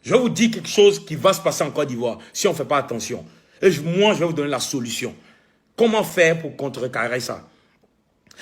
Je vais vous dire quelque chose qui va se passer en Côte d'Ivoire si on ne fait pas attention. Et moi, je vais vous donner la solution. Comment faire pour contrecarrer ça?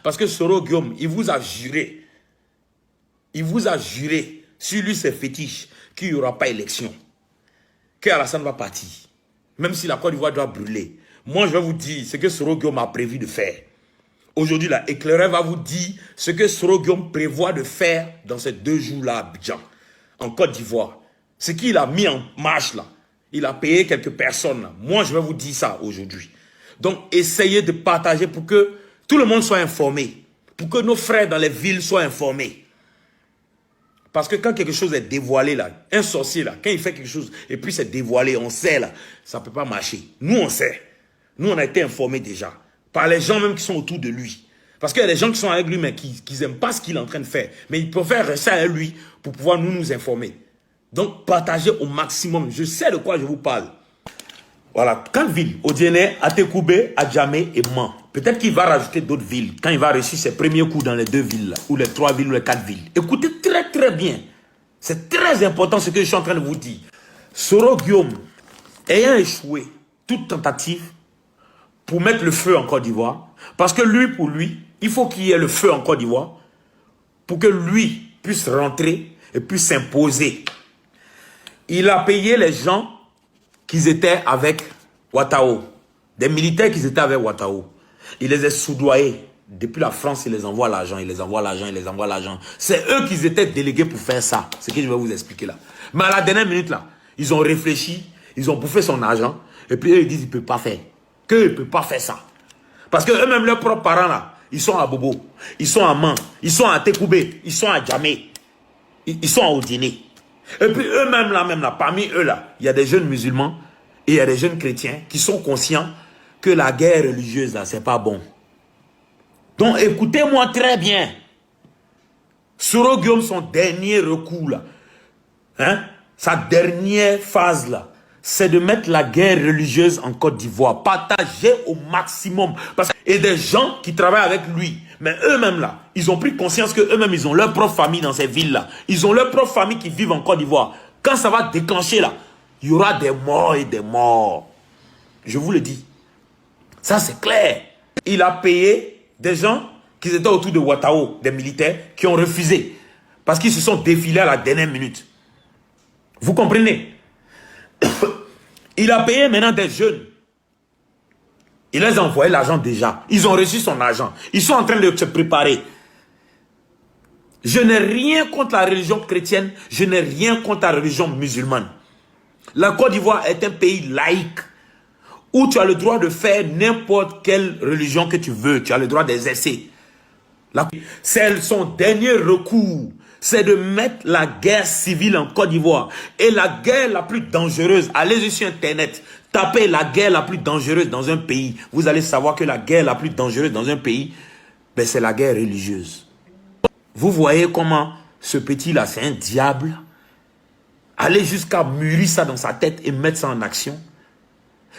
Parce que Soro Guillaume, il vous a juré, sur lui ses fétiches, qu'il n'y aura pas élection. Qu'Alassane va partir. Même si la Côte d'Ivoire doit brûler. Moi, je vais vous dire ce que Soro Guillaume a prévu de faire. Aujourd'hui, là, Éclaireur va vous dire ce que Soro Guillaume prévoit de faire dans ces 2 jours-là à Abidjan, en Côte d'Ivoire. Ce qu'il a mis en marche, là. Il a payé quelques personnes, là. Moi, je vais vous dire ça aujourd'hui. Donc, essayez de partager pour que tout le monde soit informé. Pour que nos frères dans les villes soient informés. Parce que quand quelque chose est dévoilé, là, un sorcier, là, quand il fait quelque chose et puis c'est dévoilé, on sait, là, ça ne peut pas marcher. Nous, on sait. Nous, on a été informés déjà. Par les gens même qui sont autour de lui. Parce qu'il y a des gens qui sont avec lui, mais qui n'aiment pas ce qu'il est en train de faire. Mais ils préfèrent rester avec lui pour pouvoir nous informer. Donc, partagez au maximum. Je sais de quoi je vous parle. Voilà, 4 villes. Odiene, Atekoubé, Adjamé et Man. Peut-être qu'il va rajouter d'autres villes quand il va réussir ses premiers coups dans les 2 villes, là, ou les 3 villes, ou les 4 villes. Écoutez très très bien. C'est très important ce que je suis en train de vous dire. Soro Guillaume, ayant échoué toute tentative pour mettre le feu en Côte d'Ivoire, parce que lui, pour lui, il faut qu'il y ait le feu en Côte d'Ivoire pour que lui puisse rentrer et puisse s'imposer. Il a payé les gens qui étaient avec Ouattao, des militaires qui étaient avec Ouattao. Il les a soudoyés. Depuis la France, il les envoie l'argent, il les envoie l'argent, il les envoie l'argent. C'est eux qui étaient délégués pour faire ça. C'est ce que je vais vous expliquer là. Mais à la dernière minute là, ils ont réfléchi, ils ont bouffé son argent, et puis eux ils disent qu'ils ne peuvent pas faire. Qu'ils ne peuvent pas faire ça. Parce que eux-mêmes, leurs propres parents là, ils sont à Bobo, ils sont à Man, ils sont à Tekoubé, ils sont à Djamé, ils sont à Odiné. Et puis eux-mêmes là, parmi eux là, il y a des jeunes musulmans et il y a des jeunes chrétiens qui sont conscients que la guerre religieuse là, c'est pas bon. Donc écoutez-moi très bien. Soro Guillaume, son dernier recours là, hein, sa dernière phase là, c'est de mettre la guerre religieuse en Côte d'Ivoire. Partager au maximum. Et des gens qui travaillent avec lui, mais eux-mêmes là, ils ont pris conscience qu'eux-mêmes, ils ont leur propre famille dans ces villes-là. Ils ont leur propre famille qui vivent en Côte d'Ivoire. Quand ça va déclencher là, il y aura des morts et des morts. Je vous le dis. Ça, c'est clair. Il a payé des gens qui étaient autour de Ouattao, des militaires, qui ont refusé. Parce qu'ils se sont défilés à la dernière minute. Vous comprenez? Il a payé maintenant des jeunes. Il les a envoyé l'argent déjà. Ils ont reçu son argent. Ils sont en train de se préparer. Je n'ai rien contre la religion chrétienne. Je n'ai rien contre la religion musulmane. La Côte d'Ivoire est un pays laïque où tu as le droit de faire n'importe quelle religion que tu veux. Tu as le droit d'exercer. C'est son dernier recours. C'est de mettre la guerre civile en Côte d'Ivoire. Et la guerre la plus dangereuse, allez sur Internet, tapez la guerre la plus dangereuse dans un pays. Vous allez savoir que la guerre la plus dangereuse dans un pays, ben c'est la guerre religieuse. Vous voyez comment ce petit-là, c'est un diable. Allez jusqu'à mûrir ça dans sa tête et mettre ça en action.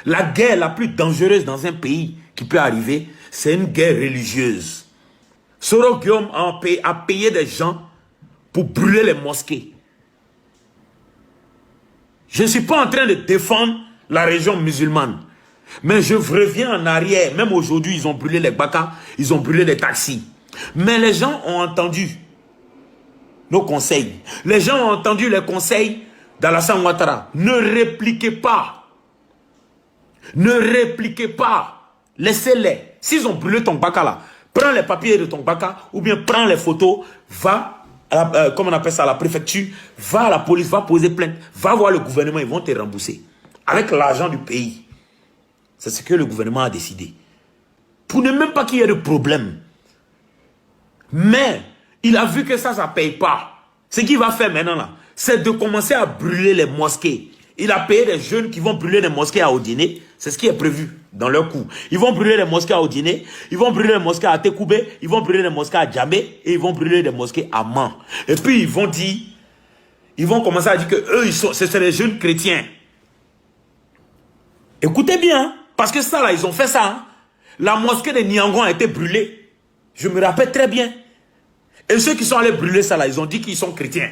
La guerre la plus dangereuse dans un pays qui peut arriver, c'est une guerre religieuse. Soro Guillaume a payé des gens pour brûler les mosquées. Je ne suis pas en train de défendre la religion musulmane. Mais je reviens en arrière. Même aujourd'hui, ils ont brûlé les bakas, ils ont brûlé les taxis. Mais les gens ont entendu nos conseils. Les gens ont entendu les conseils d'Alassane Ouattara. Ne répliquez pas. Ne répliquez pas. Laissez-les. S'ils ont brûlé ton baka là, prends les papiers de ton baka ou bien prends les photos, va comme on appelle ça, à la préfecture, va à la police, va poser plainte, va voir le gouvernement, ils vont te rembourser. Avec l'argent du pays. C'est ce que le gouvernement a décidé. Pour ne même pas qu'il y ait de problème. Mais, il a vu que ça ne paye pas. Ce qu'il va faire maintenant là, c'est de commencer à brûler les mosquées. Il a payé des jeunes qui vont brûler les mosquées à Odiné. C'est ce qui est prévu dans leur coup. Ils vont brûler les mosquées à Odiné, ils vont brûler les mosquées à Tekoubé, ils vont brûler les mosquées à Djamé et ils vont brûler les mosquées à Man. Et puis ils vont dire, ils vont commencer à dire que eux, ce sont les jeunes chrétiens. Écoutez bien, parce que ça là, ils ont fait ça. Hein. La mosquée de Niangon a été brûlée. Je me rappelle très bien. Et ceux qui sont allés brûler ça là, ils ont dit qu'ils sont chrétiens.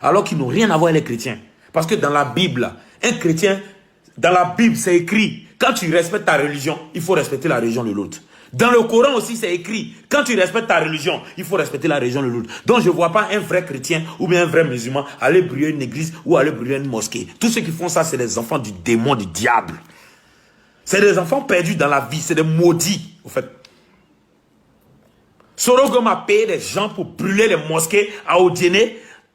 Alors qu'ils n'ont rien à voir avec les chrétiens. Parce que dans la Bible, un chrétien, dans la Bible, c'est écrit, quand tu respectes ta religion, il faut respecter la religion de l'autre. Dans le Coran aussi, c'est écrit, quand tu respectes ta religion, il faut respecter la religion de l'autre. Donc, je ne vois pas un vrai chrétien ou bien un vrai musulman aller brûler une église ou aller brûler une mosquée. Tous ceux qui font ça, c'est des enfants du démon, du diable. C'est des enfants perdus dans la vie, c'est des maudits, au fait. Sorogom a payé des gens pour brûler les mosquées à Odiene,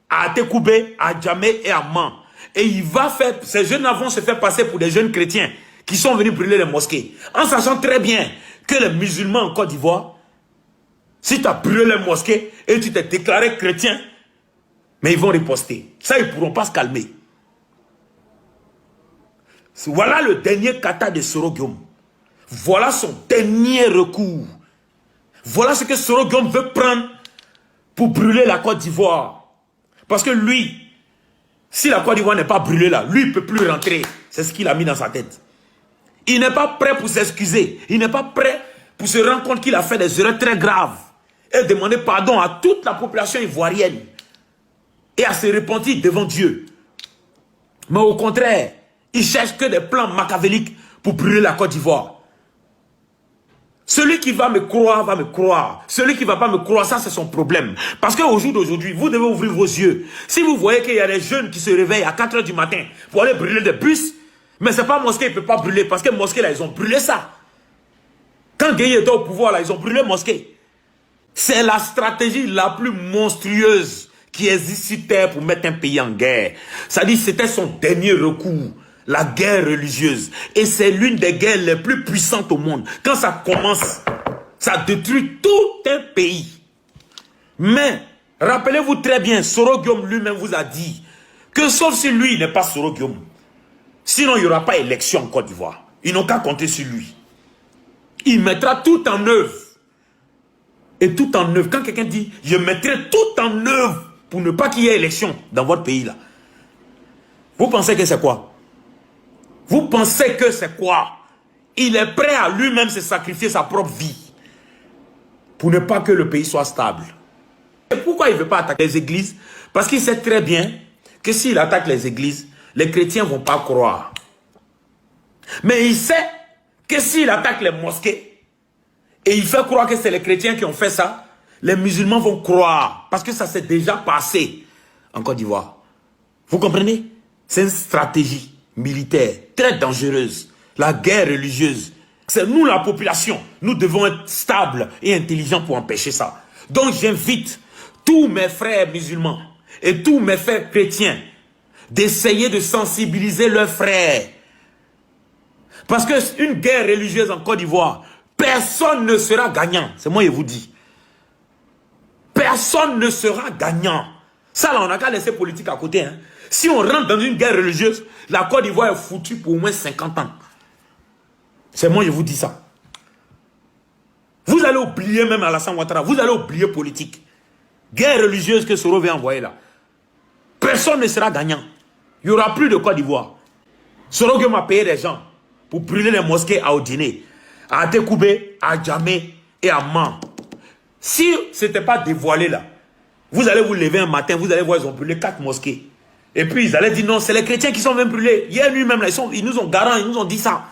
à Tekoubé, à Djamé et à Man. Et il va faire, ces jeunes vont se faire passer pour des jeunes chrétiens qui sont venus brûler les mosquées. En sachant très bien que les musulmans en Côte d'Ivoire, si tu as brûlé les mosquées et tu t'es déclaré chrétien, mais ils vont riposter. Ça, ils ne pourront pas se calmer. Voilà le dernier kata de Sorogiom. Voilà son dernier recours. Voilà ce que Sorogiom veut prendre pour brûler la Côte d'Ivoire. Parce que lui, si la Côte d'Ivoire n'est pas brûlée là, lui, il ne peut plus rentrer. C'est ce qu'il a mis dans sa tête. Il n'est pas prêt pour s'excuser. Il n'est pas prêt pour se rendre compte qu'il a fait des erreurs très graves. Et demander pardon à toute la population ivoirienne. Et à se repentir devant Dieu. Mais au contraire, il cherche que des plans machiavéliques pour brûler la Côte d'Ivoire. Celui qui va me croire, va me croire. Celui qui ne va pas me croire, ça c'est son problème. Parce qu'au jour d'aujourd'hui, vous devez ouvrir vos yeux. Si vous voyez qu'il y a des jeunes qui se réveillent à 4 h du matin pour aller brûler des bus, mais ce n'est pas mosquée, il ne peut pas brûler. Parce que mosquée, là, ils ont brûlé ça. Quand Gueye était au pouvoir, là, ils ont brûlé mosquée. C'est la stratégie la plus monstrueuse qui existe sur terre pour mettre un pays en guerre. Ça dit, c'était son dernier recours. La guerre religieuse. Et c'est l'une des guerres les plus puissantes au monde. Quand ça commence, ça détruit tout un pays. Mais, rappelez-vous très bien, Sorogiom lui-même vous a dit que sauf si lui n'est pas Sorogiom, sinon il n'y aura pas élection en Côte d'Ivoire. Ils n'ont qu'à compter sur lui. Il mettra tout en œuvre. Et tout en œuvre. Quand quelqu'un dit, je mettrai tout en œuvre pour ne pas qu'il y ait élection dans votre pays là. Vous pensez que c'est quoi? Vous pensez que c'est quoi? Il est prêt à lui-même se sacrifier sa propre vie pour ne pas que le pays soit stable. Et pourquoi il ne veut pas attaquer les églises? Parce qu'il sait très bien que s'il attaque les églises, les chrétiens ne vont pas croire. Mais il sait que s'il attaque les mosquées et il fait croire que c'est les chrétiens qui ont fait ça, les musulmans vont croire. Parce que ça s'est déjà passé en Côte d'Ivoire. Vous comprenez? C'est une stratégie militaire très dangereuse. La guerre religieuse. C'est nous la population. Nous devons être stables et intelligents pour empêcher ça. Donc j'invite tous mes frères musulmans et tous mes frères chrétiens d'essayer de sensibiliser leurs frères. Parce qu'une guerre religieuse en Côte d'Ivoire, personne ne sera gagnant. C'est moi qui vous dis. Personne ne sera gagnant. Ça là, on n'a qu'à laisser politique à côté. Hein. Si on rentre dans une guerre religieuse, la Côte d'Ivoire est foutue pour au moins 50 ans. C'est moi, je vous dis ça. Vous allez oublier même Alassane Ouattara, vous allez oublier politique. Guerre religieuse que Soro veut envoyer là. Personne ne sera gagnant. Il n'y aura plus de Côte d'Ivoire. Soro m'a payé des gens pour brûler les mosquées à Odiné, à Tekoubé, à Djamé et à Man. Si ce n'était pas dévoilé là, vous allez vous lever un matin, vous allez voir, ils ont brûlé 4 mosquées. Et puis ils allaient dire non, c'est les chrétiens qui sont venus brûler. Hier lui-même, ils nous ont garant, ils nous ont dit ça.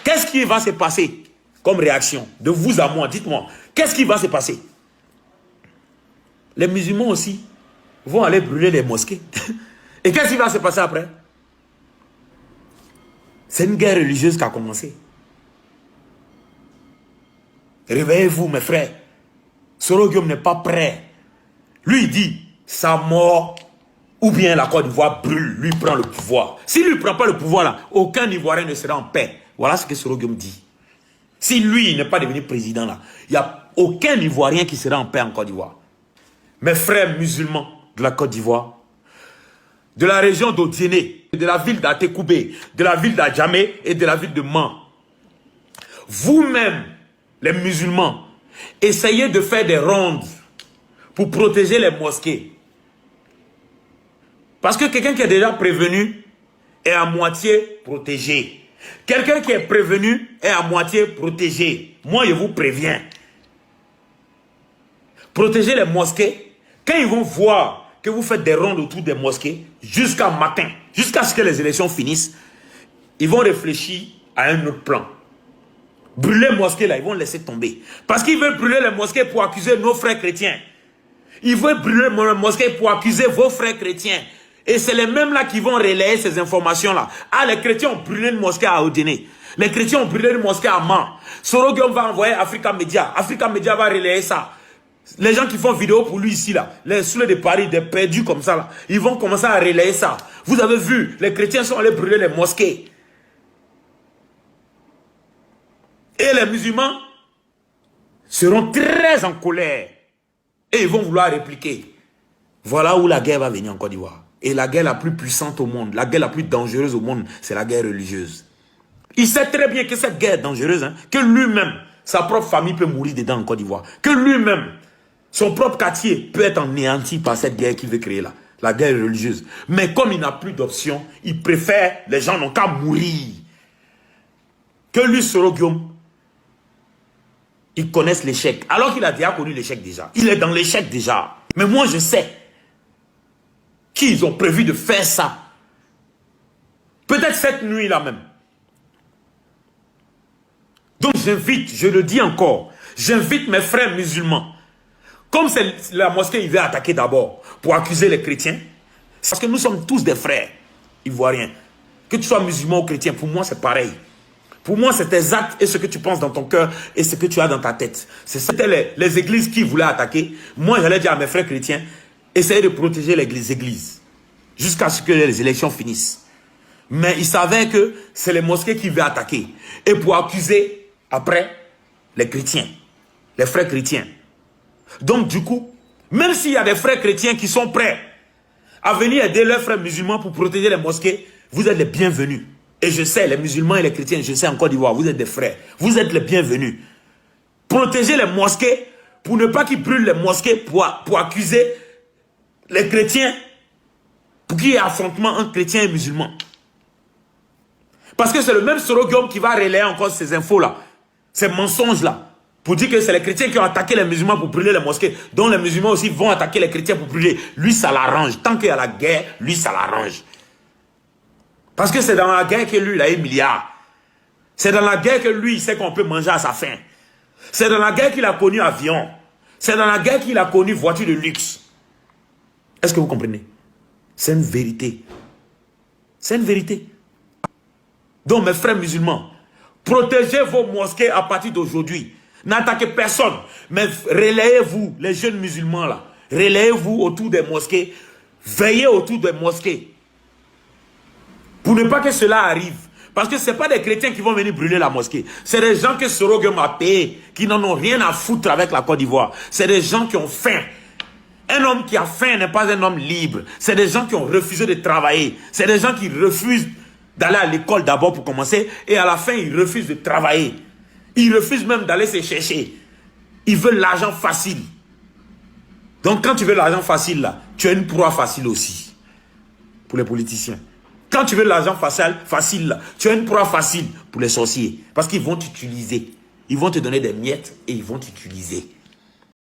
Qu'est-ce qui va se passer comme réaction de vous à moi? Dites-moi, qu'est-ce qui va se passer? Les musulmans aussi vont aller brûler les mosquées. Et qu'est-ce qui va se passer après? C'est une guerre religieuse qui a commencé. Réveillez-vous mes frères. Sorogiom n'est pas prêt. Lui il dit, sa mort, ou bien la Côte d'Ivoire brûle, lui prend le pouvoir. Si lui ne prend pas le pouvoir là, aucun Ivoirien ne sera en paix. Voilà ce que Sorogiom dit. Si lui n'est pas devenu président là, il n'y a aucun Ivoirien qui sera en paix en Côte d'Ivoire. Mes frères musulmans de la Côte d'Ivoire, de la région d'Odiéné, de la ville d'Atekoubé, de la ville d'Adjamé et de la ville de Man, vous-même, les musulmans, essayez de faire des rondes pour protéger les mosquées. Parce que quelqu'un qui est déjà prévenu est à moitié protégé. Quelqu'un qui est prévenu est à moitié protégé. Moi, je vous préviens. Protégez les mosquées. Quand ils vont voir que vous faites des rondes autour des mosquées, jusqu'à matin, jusqu'à ce que les élections finissent, ils vont réfléchir à un autre plan. Brûler les mosquées là, ils vont laisser tomber. Parce qu'ils veulent brûler les mosquées pour accuser nos frères chrétiens. Ils veulent brûler les mosquées pour accuser vos frères chrétiens. Et c'est les mêmes là qui vont relayer ces informations là. Ah, les chrétiens ont brûlé une mosquée à Odéné. Les chrétiens ont brûlé une mosquée à Mans. Soroguium va envoyer Africa Media. Africa Media va relayer ça. Les gens qui font vidéo pour lui ici là, les soulets de Paris, des perdus comme ça là, ils vont commencer à relayer ça. Vous avez vu, les chrétiens sont allés brûler les mosquées. Et les musulmans seront très en colère. Et ils vont vouloir répliquer. Voilà où la guerre va venir en Côte d'Ivoire. Et la guerre la plus puissante au monde, la guerre la plus dangereuse au monde, c'est la guerre religieuse. Il sait très bien que cette guerre est dangereuse, hein, que lui-même, sa propre famille peut mourir dedans en Côte d'Ivoire. Que lui-même, son propre quartier peut être anéanti par cette guerre qu'il veut créer là. La guerre religieuse. Mais comme il n'a plus d'option, il préfère, les gens n'ont qu'à mourir. Que lui, Soroguium, il connaisse l'échec. Alors qu'il a déjà connu l'échec déjà. Il est dans l'échec déjà. Mais moi, je sais qu'ils ont prévu de faire ça. Peut-être cette nuit-là même. Donc j'invite, je le dis encore, j'invite mes frères musulmans. Comme c'est la mosquée, il veut attaquer d'abord pour accuser les chrétiens. Parce que nous sommes tous des frères ivoiriens. Que tu sois musulman ou chrétien, pour moi c'est pareil. Pour moi, c'est tes actes et ce que tu penses dans ton cœur et ce que tu as dans ta tête. C'était les églises qui voulaient attaquer. Moi, j'allais dire à mes frères chrétiens, essayez de protéger les églises jusqu'à ce que les élections finissent. Mais ils savaient que c'est les mosquées qui veulent attaquer. Et pour accuser, après, les chrétiens, les frères chrétiens. Donc, du coup, même s'il y a des frères chrétiens qui sont prêts à venir aider leurs frères musulmans pour protéger les mosquées, vous êtes les bienvenus. Et je sais, les musulmans et les chrétiens, je sais en Côte d'Ivoire, vous êtes des frères. Vous êtes les bienvenus. Protégez les mosquées pour ne pas qu'ils brûlent les mosquées pour accuser les chrétiens, pour qu'il y ait affrontement entre chrétiens et musulmans. Parce que c'est le même Soroguium qui va relayer encore ces infos-là, ces mensonges-là, pour dire que c'est les chrétiens qui ont attaqué les musulmans pour brûler les mosquées, dont les musulmans aussi vont attaquer les chrétiens pour brûler. Lui, ça l'arrange. Tant qu'il y a la guerre, lui, ça l'arrange. Parce que c'est dans la guerre que lui, il a eu milliards. C'est dans la guerre que lui, il sait qu'on peut manger à sa faim. C'est dans la guerre qu'il a connu avion. C'est dans la guerre qu'il a connu voiture de luxe. Est-ce que vous comprenez? C'est une vérité. C'est une vérité. Donc, mes frères musulmans, protégez vos mosquées à partir d'aujourd'hui. N'attaquez personne. Mais relayez-vous, les jeunes musulmans là. Relayez-vous autour des mosquées. Veillez autour des mosquées. Pour ne pas que cela arrive. Parce que ce n'est pas des chrétiens qui vont venir brûler la mosquée. C'est des gens que Soroguium a payé, qui n'en ont rien à foutre avec la Côte d'Ivoire. C'est des gens qui ont faim. Un homme qui a faim n'est pas un homme libre. C'est des gens qui ont refusé de travailler. C'est des gens qui refusent d'aller à l'école d'abord pour commencer. Et à la fin, ils refusent de travailler. Ils refusent même d'aller se chercher. Ils veulent l'argent facile. Donc quand tu veux l'argent facile, là, tu as une proie facile aussi. Pour les politiciens. Quand tu veux l'argent facile, là, tu as une proie facile pour les sorciers. Parce qu'ils vont t'utiliser. Ils vont te donner des miettes et ils vont t'utiliser.